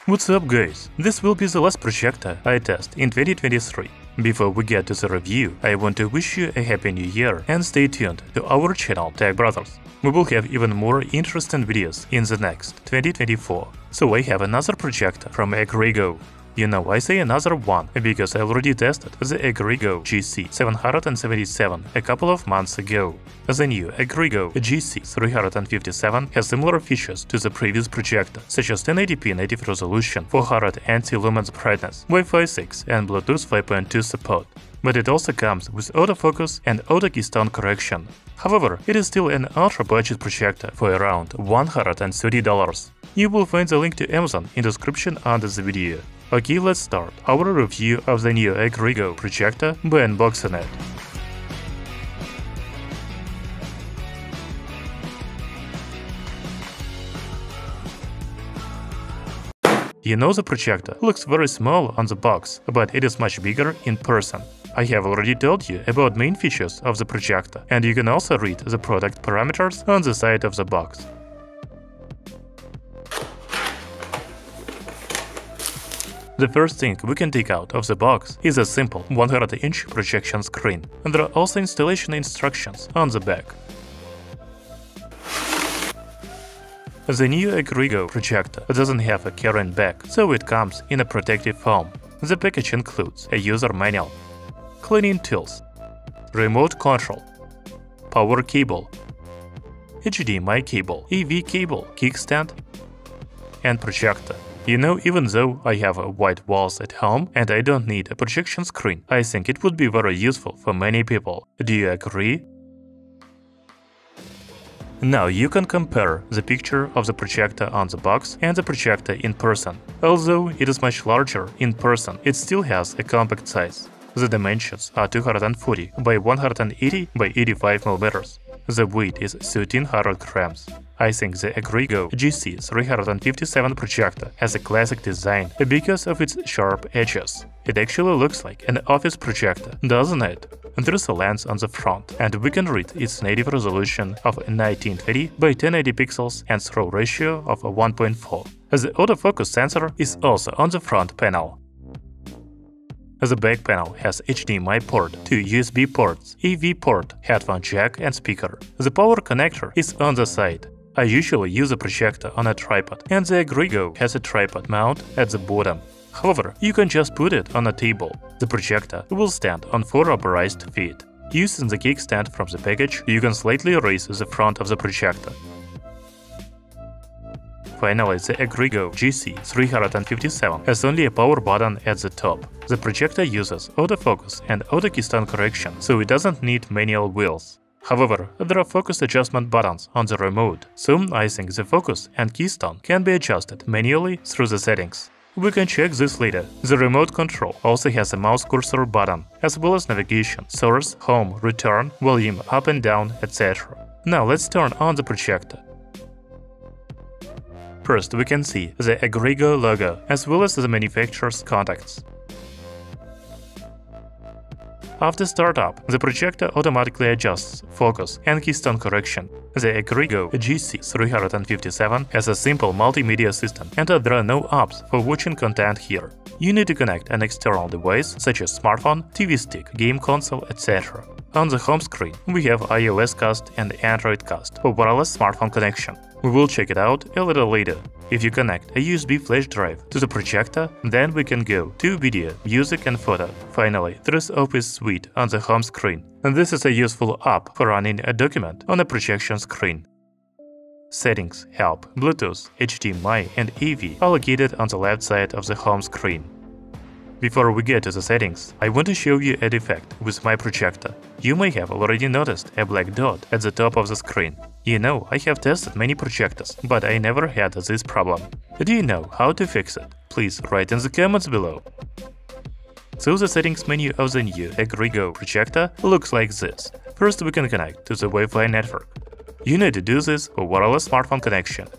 What's up guys, this will be the last projector I test in 2023. Before we get to the review, I want to wish you a happy new year and stay tuned to our channel Tech Brothers. We will have even more interesting videos in the next 2024. So I have another projector from Agreago. You know, I say another one because I already tested the Agreago GC357 a couple of months ago. The new Agreago GC357 has similar features to the previous projector, such as 1080p native resolution, 400 anti-lumens brightness, Wi-Fi 6 and Bluetooth 5.2 support. But it also comes with autofocus and auto keystone correction. However, it is still an ultra-budget projector for around $130. You will find the link to Amazon in the description under the video. Okay, let's start our review of the new Agreago projector by unboxing it. You know, the projector looks very small on the box, but it is much bigger in person. I have already told you about main features of the projector, and you can also read the product parameters on the side of the box. The first thing we can take out of the box is a simple 100-inch projection screen, and there are also installation instructions on the back. The new Agreago projector doesn't have a carrying back, so it comes in a protective foam. The package includes a user manual, cleaning tools, remote control, power cable, HDMI cable, AV cable, kickstand, and projector. You know, even though I have white walls at home and I don't need a projection screen, I think it would be very useful for many people. Do you agree? Now you can compare the picture of the projector on the box and the projector in person. Although it is much larger in person, it still has a compact size. The dimensions are 240 by 180 by 85 mm. The weight is 1300 grams. I think the Agreago GC357 projector has a classic design because of its sharp edges. It actually looks like an office projector, doesn't it? There is a lens on the front, and we can read its native resolution of 1920 by 1080 pixels and throw ratio of 1.4. The autofocus sensor is also on the front panel. The back panel has HDMI port, 2 USB ports, AV port, headphone jack and speaker. The power connector is on the side. I usually use a projector on a tripod, and the Agreago has a tripod mount at the bottom. However, you can just put it on a table. The projector will stand on 4 rubberized feet. Using the kickstand from the package, you can slightly raise the front of the projector. Finally, the Agreago GC357 has only a power button at the top. The projector uses autofocus and auto keystone correction, so it doesn't need manual wheels. However, there are focus adjustment buttons on the remote, so I think the focus and keystone can be adjusted manually through the settings. We can check this later. The remote control also has a mouse cursor button, as well as navigation, source, home, return, volume up and down, etc. Now let's turn on the projector. First, we can see the Agreago logo, as well as the manufacturer's contacts. After startup, the projector automatically adjusts focus and keystone correction. The Agreago GC357 has a simple multimedia system, and there are no apps for watching content here. You need to connect an external device such as smartphone, TV stick, game console, etc. On the home screen, we have iOS Cast and Android Cast for wireless smartphone connection. We will check it out a little later. If you connect a USB flash drive to the projector, then we can go to video, music and photo. Finally, there is Office Suite on the home screen, and this is a useful app for running a document on a projection screen. Settings, Help, Bluetooth, HDMI and AV are located on the left side of the home screen. Before we get to the settings, I want to show you a defect with my projector. You may have already noticed a black dot at the top of the screen. You know, I have tested many projectors, but I never had this problem. Do you know how to fix it? Please write in the comments below. So the settings menu of the new Agreago projector looks like this. First we can connect to the Wi-Fi network. You need to do this for wireless smartphone connection.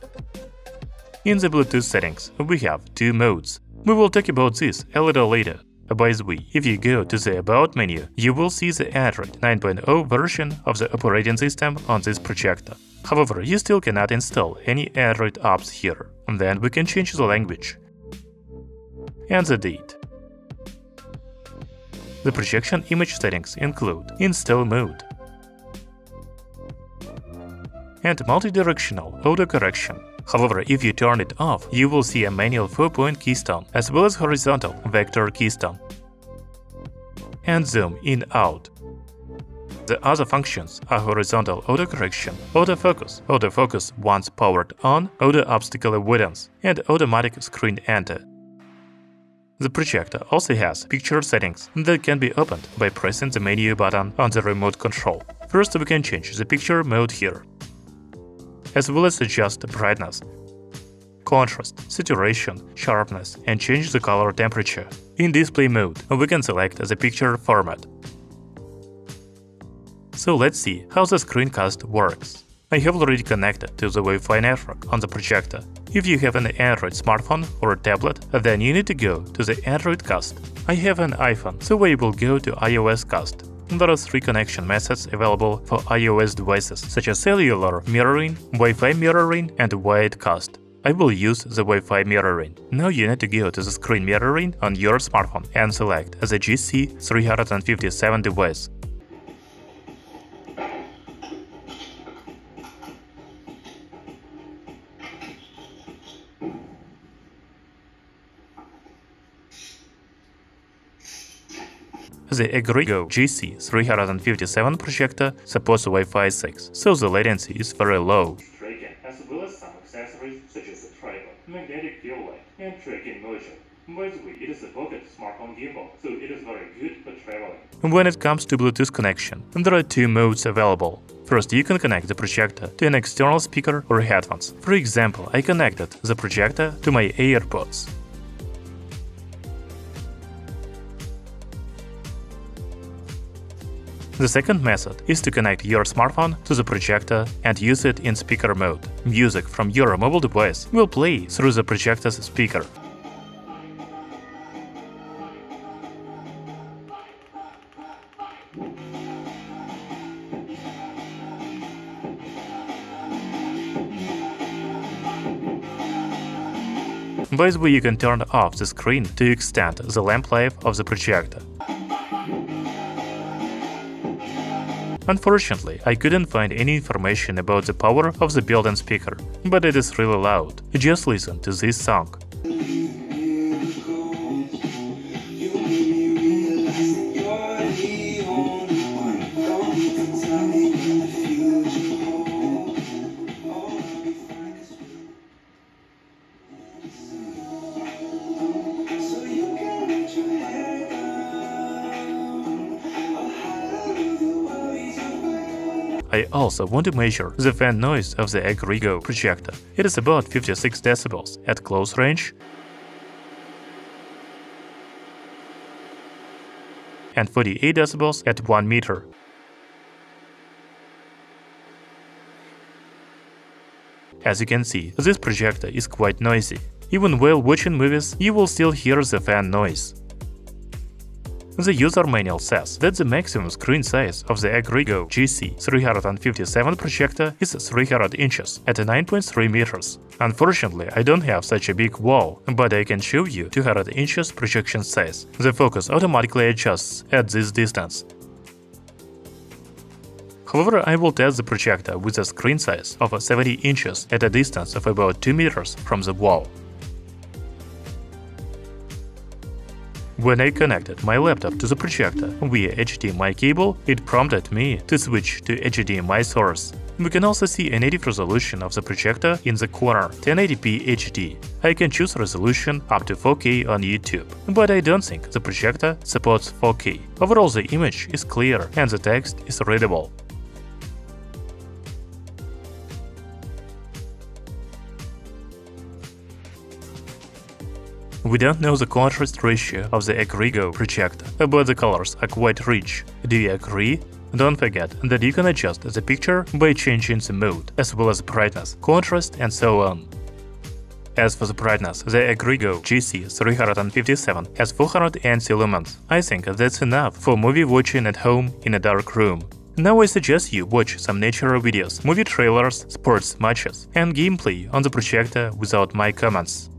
In the Bluetooth settings, we have 2 modes. We will talk about this a little later. By the way, if you go to the About menu, you will see the Android 9.0 version of the operating system on this projector. However, you still cannot install any Android apps here. And then we can change the language. and the date. The projection image settings include in-still mode and multi-directional auto-correction. However, if you turn it off, you will see a manual 4-point keystone as well as horizontal vector keystone and zoom in-out. The other functions are horizontal autocorrection, autofocus once powered on, auto-obstacle avoidance, and automatic screen enter. The projector also has picture settings that can be opened by pressing the menu button on the remote control. First, we can change the picture mode here, as well as adjust brightness, contrast, saturation, sharpness, and change the color temperature. In display mode, we can select the picture format. So let's see how the ScreenCast works. I have already connected to the Wi-Fi network on the projector. If you have an Android smartphone or a tablet, then you need to go to the Android Cast. I have an iPhone, so I will go to iOS Cast. There are 3 connection methods available for iOS devices, such as cellular mirroring, Wi-Fi mirroring, and wired cast. I will use the Wi-Fi mirroring. Now you need to go to the screen mirroring on your smartphone and select the GC357 device. The Agreago GC357 projector supports Wi-Fi 6, so the latency is very low. As well as some accessories such as a tripod, magnetic field light, and tracking module. By the way, it is a pocket smartphone gimbal, so it is very good for traveling. When it comes to Bluetooth connection, there are 2 modes available. First, you can connect the projector to an external speaker or headphones. For example, I connected the projector to my AirPods. The second method is to connect your smartphone to the projector and use it in speaker mode. Music from your mobile device will play through the projector's speaker. By the way, you can turn off the screen to extend the lamp life of the projector. Unfortunately, I couldn't find any information about the power of the built-in speaker, but it is really loud. Just listen to this song. I also want to measure the fan noise of the Agreago projector. It is about 56 decibels at close range and 48 decibels at 1 meter. As you can see, this projector is quite noisy. Even while watching movies, you will still hear the fan noise. The user manual says that the maximum screen size of the Agreago GC357 projector is 300 inches at 9.3 meters. Unfortunately, I don't have such a big wall, but I can show you 200 inches projection size. The focus automatically adjusts at this distance. However, I will test the projector with a screen size of 70 inches at a distance of about 2 meters from the wall. When I connected my laptop to the projector via HDMI cable, it prompted me to switch to HDMI source. We can also see a native resolution of the projector in the corner, 1080p HD. I can choose resolution up to 4K on YouTube, but I don't think the projector supports 4K. Overall, the image is clear and the text is readable. We don't know the contrast ratio of the Agreago projector, but the colors are quite rich. Do you agree? Don't forget that you can adjust the picture by changing the mode, as well as brightness, contrast, and so on. As for the brightness, the Agreago GC357 has 480 lumens. I think that's enough for movie watching at home in a dark room. Now I suggest you watch some nature videos, movie trailers, sports matches, and gameplay on the projector without my comments.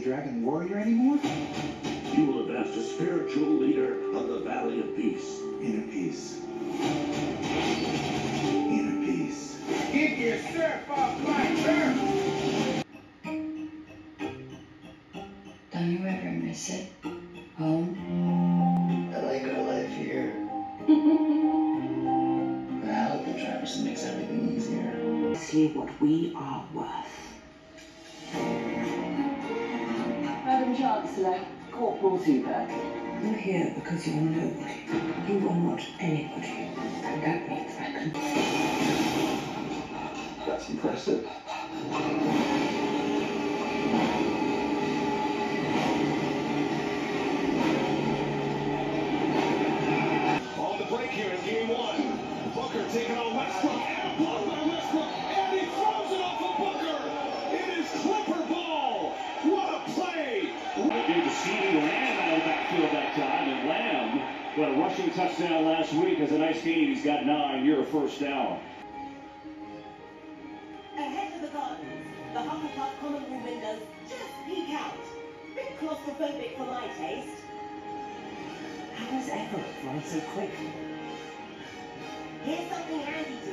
Dragon Warrior anymore? You will advance to spiritual leader of the Valley of Peace. Inner peace. Inner peace. Get yourself off my turf! Don't you ever miss it? Home? I like our life here. But I hope the Travis makes everything easier. See what we are worth. Madam Chancellor, Corporal Zuberg. You're here because you're nobody. You are not anybody. And that means I can... That's impressive. On the break here in game one. Booker taking on Westbrook. And a block by Westbrook. And he throws it off of Booker. It is Clipper ball. What a play. They gave to CD Lamb out of the backfield that time, and Lamb got a rushing touchdown last week. Has a nice game. He's got 9. You're a first down. Ahead of the gardens, the Hufflepuff common room windows just peek out. Bit claustrophobic for my taste. How does Echo run so quick? Here's something handy to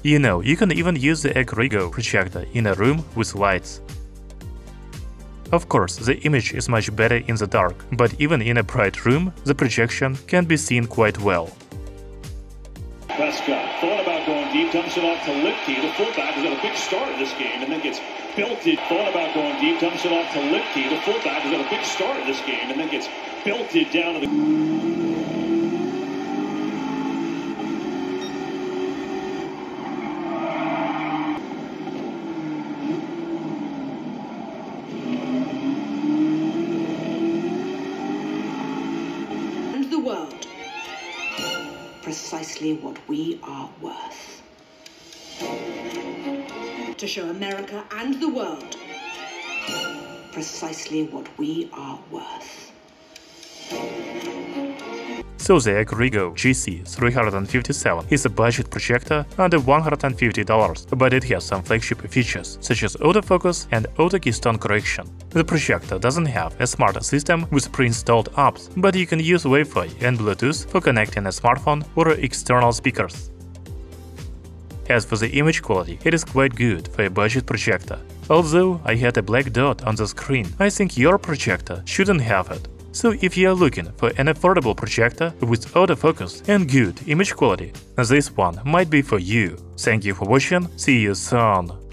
You know, you can even use the Agreago projector in a room with lights. Of course, the image is much better in the dark, but even in a bright room, the projection can be seen quite well. Prescott thought about going deep, dumps it off to Lipke. The fullback has got a big start of this game and then gets belted. Thought about going deep, dumps it off to Lipke. The fullback has got a big start of this game and then gets belted down to the... World. Precisely what we are worth. To show America and the world precisely what we are worth. So the Agreago GC357 is a budget projector under $150, but it has some flagship features, such as autofocus and auto keystone correction. The projector doesn't have a smart system with pre-installed apps, but you can use Wi-Fi and Bluetooth for connecting a smartphone or external speakers. As for the image quality, it is quite good for a budget projector. Although I had a black dot on the screen, I think your projector shouldn't have it. So if you are looking for an affordable projector with autofocus and good image quality, this one might be for you. Thank you for watching, see you soon!